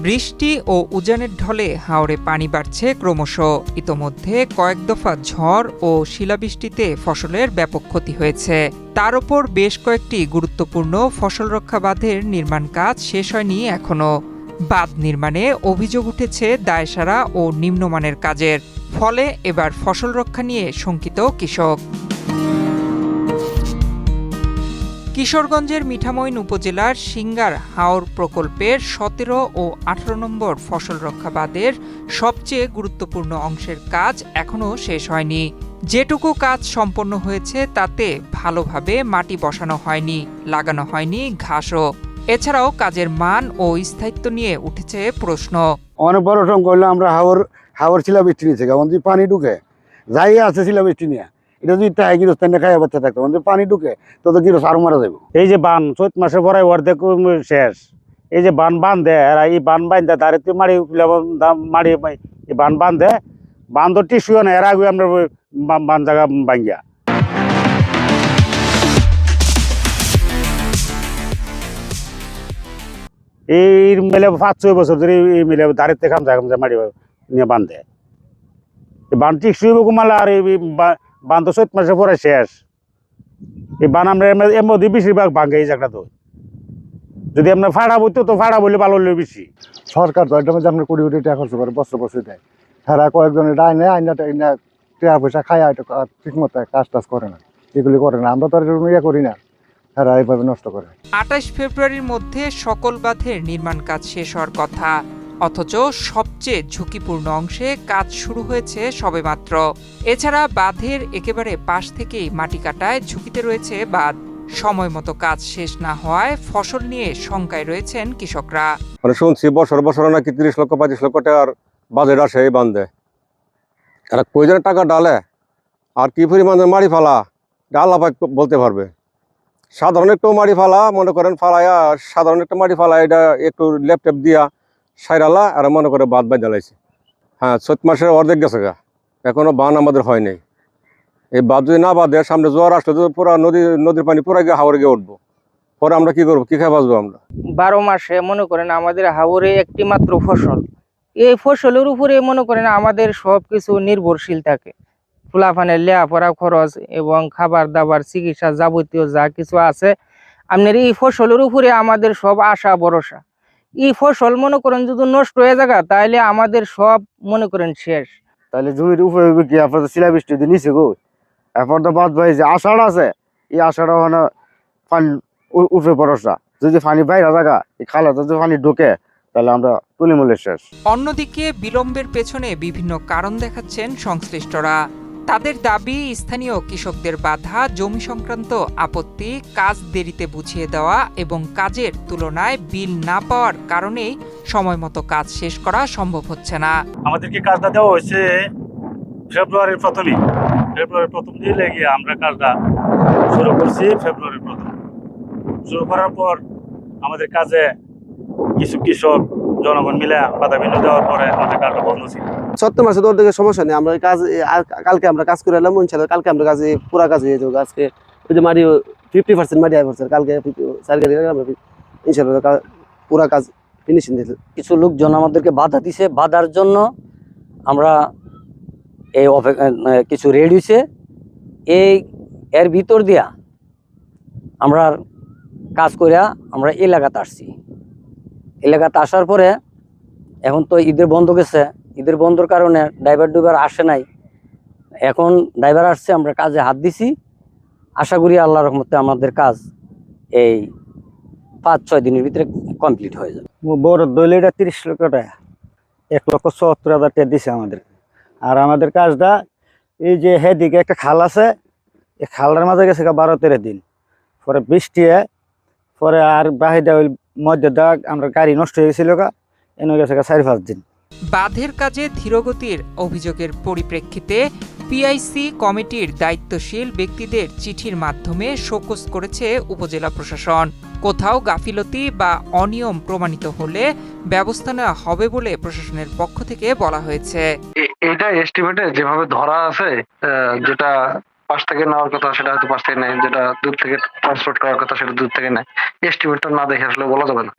বৃষ্টি ও উজানের ঢলে হাওরে পানি বাড়ছে ক্রমশ। ইতোমধ্যে কয়েক দফা ঝড় ও শিলাবৃষ্টিতে ফসলের ব্যাপক ক্ষতি হয়েছে। তার ওপর বেশ কয়েকটি গুরুত্বপূর্ণ ফসল রক্ষা বাঁধের নির্মাণ কাজ শেষ হয়নি এখনো। বাঁধ নির্মাণে অভিযোগ উঠেছে দায়সারা ও নিম্নমানের কাজের ফলে এবার ফসল রক্ষা নিয়ে শঙ্কিত কৃষক। কিশোরগঞ্জের মিঠামইন উপজেলার সিঙ্গার হাওর প্রকল্পের ১৭ ও ১৮ নম্বর ফসল রক্ষা বাঁধের সবচেয়ে গুরুত্বপূর্ণ অংশের কাজ এখনও শেষ হয়নি। যেটুকু কাজ সম্পন্ন হয়েছে তাতে ভালোভাবে মাটি বসানো হয়নি, লাগানো হয়নি ঘাসও। এছাড়াও কাজের মান ও স্থায়িত্ব নিয়ে উঠেছে প্রশ্ন। অনেক বড় সংখ্যা হইলে আমরা হাওর শিলাবৃষ্টি নিচ্ছে, যদি পানি ঢুকে যাই আছে শিলাবৃষ্টি নিয়ে, এটা যদি তাই গিরস্তান খাই বাচ্চা থাকতো, পানি ঢুকে তো গিরস আরো মারা যাবো। এই যে বান চৈত মাসে পরে অর্ধেক শেষ, এই যে বান দেয় আর এই বান বান্ধে তার মারি এই বান বান্ধে বান তো টিসুও না, এর আগে আমরা বান জায়গা ভাঙ্গিয়া এই মেলে ৫-৬ বছর ধরে এই মিলে দাঁড়িয়ে খামচা মারি নিয়ে বান্ধে বান টিসু কুমালা। আর এই বান তো চৈত মাসে পরে শেষ, এই বান আমরা এর মধ্যে বেশিরভাগ ভাঙ্গে এই জায়গাটা। তো যদি আপনার ফাড়া বইতো তো ফাড়া বললে ভালো হলে বেশি। সরকার তো এটার মধ্যে আপনার কোটি কোটি টাকা খরচ করে বছর দেয়, তারা কয়েকজনের আইনে টাকা পয়সা খায় ঠিক মতো কাজ টাজ করে না, এগুলি করে না। আমরা তো আর ইয়ে করি না, তারা এইভাবে নষ্ট করে। ২৮ ফেব্রুয়ারির মধ্যে সকল বাঁধের নির্মাণ কাজ শেষ হওয়ার কথা, অথচ সবচেয়ে ঝুঁকিপূর্ণ অংশে কাজ শুরু হয়েছে সবেমাত্র। এছাড়া বাঁধের একেবারে পাশ থেকেই মাটি কাটায় ঝুঁকিতে রয়েছে বাঁধ। সময় মতো কাজ শেষ না হওয়ায় ফসল নিয়ে শঙ্কায় রয়েছেন কৃষকরা। শুনছি বছর নাকি ৩০ লক্ষ ২৫ লক্ষ টাকার বাজেট আসে এই বান্ধে। এরা কয়জনের টাকা ডালে আর কি পরিমাণ মাড়ি ফালা আল্লাহ পাক বলতে পারবে। সাধারণ একটু মাড়ি ফালা মনে করেন ফালাইয়া, সাধারণ একটা মাড়ি ফালা এটা একটু ল্যাপটপ দিয়া সাইরালা আর মনে করে বাদ জ্বালাইছে। হ্যাঁ, চৈত মাসের অর্ধেক গেছে গা, এখনো বান আমাদের হয় নাই। এই বাদ যদি না বাদে সামনে জোয়ার আসলে তো পুরা নদীর পানি পুরা গিয়ে হাওরে গিয়ে উঠবো, পরে আমরা কি করবো, কি খাই বাঁচবো আমরা? ১২ মাসে মনে করেন আমাদের হাওরে একটি মাত্র ফসল, এই ফসলের উপরে মনে করেন আমাদের সবকিছু নির্ভরশীল থাকে। ফুলাফানের লেখাপড়া খরচ এবং খাবার দাবার চিকিৎসা যাবতীয় যা কিছু আছে, আপনার এই ফসলের উপরে আমাদের সব আশা ভরসা। এই ফসল মনে করেন যদি নষ্ট হয়ে যায় তাহলে আমাদের সব মনে করেন শেষ। তাহলে জমির উপরে কি আপনার শিলাবৃষ্টি যদি নিচে গো, এখন তো বাদ ভাই যে আষাঢ় আছে, এই আষাঢ় মানে পানি উঠে ভরসা। যদি পানি বাইরে জায়গা এই খালে যদি পানি ঢুকে তাহলে আমরা তুলিমূলের শেষ। অন্যদিকে বিলম্বের পেছনে বিভিন্ন কারণ দেখাচ্ছেন সংশ্লিষ্টরা। তাদের দাবি, স্থানীয় কৃষকদের বাধা, জমি সংক্রান্ত আপত্তি, কাজ দেরিতে বুঝিয়ে দেওয়া এবং কাজের তুলনায় বিল না পাওয়ার কারণেই সময়মতো কাজ শেষ করা সম্ভব হচ্ছে না। আমাদেরকে কাজটা দেওয়া হয়েছে ফেব্রুয়ারির প্রথম দিয়ে লেগে আমরা কাজটা শুরু করছি। ফেব্রুয়ারির প্রথম শুরু করার পর আমাদের কাজে কিছু কৃষক জনগণ মিলে বাধা বিঘ্ন দেওয়ার পরে আমাদের কাজটা বন্ধ ছিল। ৭ মাসে তোর দিকে সমস্যা নেই, আমরা কাজ কালকে আমরা কাজ করে এলাম, ইনশাল্লাহ কালকে আমরা কাজে পুরা কাজ হয়ে যাবো। আজকে ওই যে মাটি 50% মাটি আয় করছে, কালকে আমরা ইনশাল্লাহ পুরা কাজ ফিনিশিং দিয়েছি। কিছু লোকজন আমাদেরকে বাধা দিছে, বাধার জন্য আমরা এই কিছু রেড হয়েছে, এর ভিতর দিয়া আমরা কাজ করিয়া আমরা এলাকাতে আসছি। এলাকাতে আসার পরে এখন তো ঈদের বন্ধ গেছে, ঈদের বন্ধর কারণে ড্রাইভার আসে নাই। এখন ড্রাইভার আসছে, আমরা কাজে হাত দিছি। আশা করি আল্লাহর রহমতে আমাদের কাজ এই ৫-৬ দিনের ভিতরে কমপ্লিট হয়ে যাবে। বড় দইলে এটা ৩০ লক্ষ টাকা, ১,৭৪,০০০ টাকা দিছে আমাদের। আর আমাদের কাজটা এই যে হেদিকে একটা খাল আছে, এই খালটার মাঝে গেছে ১২-১৩ দিন, পরে বৃষ্টি পরে আর বাহিদা ওই মধ্যে দেওয়া আমরা গাড়ি নষ্ট হয়ে গেছিল এনে গেছে ৪-৫ দিন। বাঁধের কাজে ধীরগতির অভিযোগের পরিপ্রেক্ষিতে পিআইসি কমিটির দায়িত্বশীল ব্যক্তিদের চিঠির মাধ্যমে শোকজ করেছে উপজেলা প্রশাসন। কোথাও গাফিলতি বা অনিয়ম প্রমাণিত হলে ব্যবস্থা নেওয়া হবে বলে প্রশাসনের পক্ষ থেকে বলা হয়েছে। এটা এস্টিমেটে যেভাবে ধরা আছে, যেটা পাশ থেকে নেওয়ার কথা সেটা হয়তো পাশ থেকে নেয়, যেটা দূর থেকে ট্রান্সপোর্ট করার কথা সেটা দূর থেকে নেয়। এস্টিমেটটা না দেখে আসলে বলা যাবে না।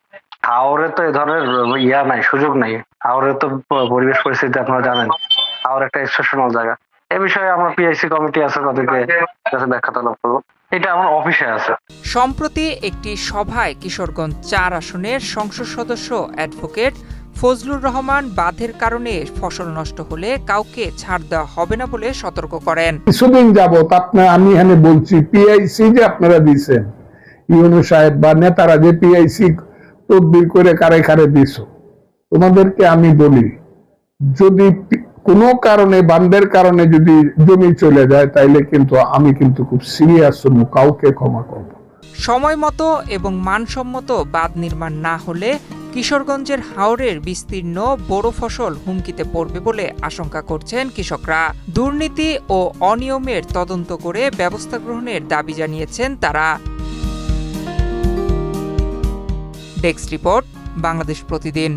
হাওরে তো এই ধরনের ইয়া নাই, সুযোগ নাই। হাওরে তো পরিবেশ পরিস্থিতি আপনারা জানেন, হাওর একটা এক্সেপশনাল জায়গা। এ বিষয়ে আমার পিআইসি কমিটি আছে, তাদেরকে কাছে ব্যাখ্যা তলব করবো। এটা আমার অফিসে আছে। সম্প্রতি একটি সভায় কিশোরগঞ্জ ৪ আসনের সংসদ সদস্য অ্যাডভোকেট ফজলুর রহমান বাঁধের কারণে ফসল নষ্ট হলে কাউকে ছাড় দেওয়া হবে না বলে সতর্ক করেন। কিছুদিন যাবত আমি এখানে বলছি পিআইসি যে আপনারা দিচ্ছেন, ইউনু সাহেব বা নেতারা যে পিআইসি তদবির করে কারে কারে দিছ, তোমাদেরকে আমি বলি, যদি কোনো কারণে বান্ধের কারণে যদি জমি চলে যায় তাইলে কিন্তু আমি কিন্তু খুব সিরিয়াস হব, কাউকে ক্ষমা করব। সময় মতো এবং মানসম্মত বাঁধ নির্মাণ না হলে কিশোরগঞ্জের হাওরের বিস্তীর্ণ বোরো ফসল হুমকিতে পড়বে বলে আশঙ্কা করছেন কৃষকরা। দুর্নীতি ও অনিয়মের তদন্ত করে ব্যবস্থা গ্রহণের দাবি জানিয়েছেন তারা। ডেস্ক রিপোর্ট, বাংলাদেশ প্রতিদিন।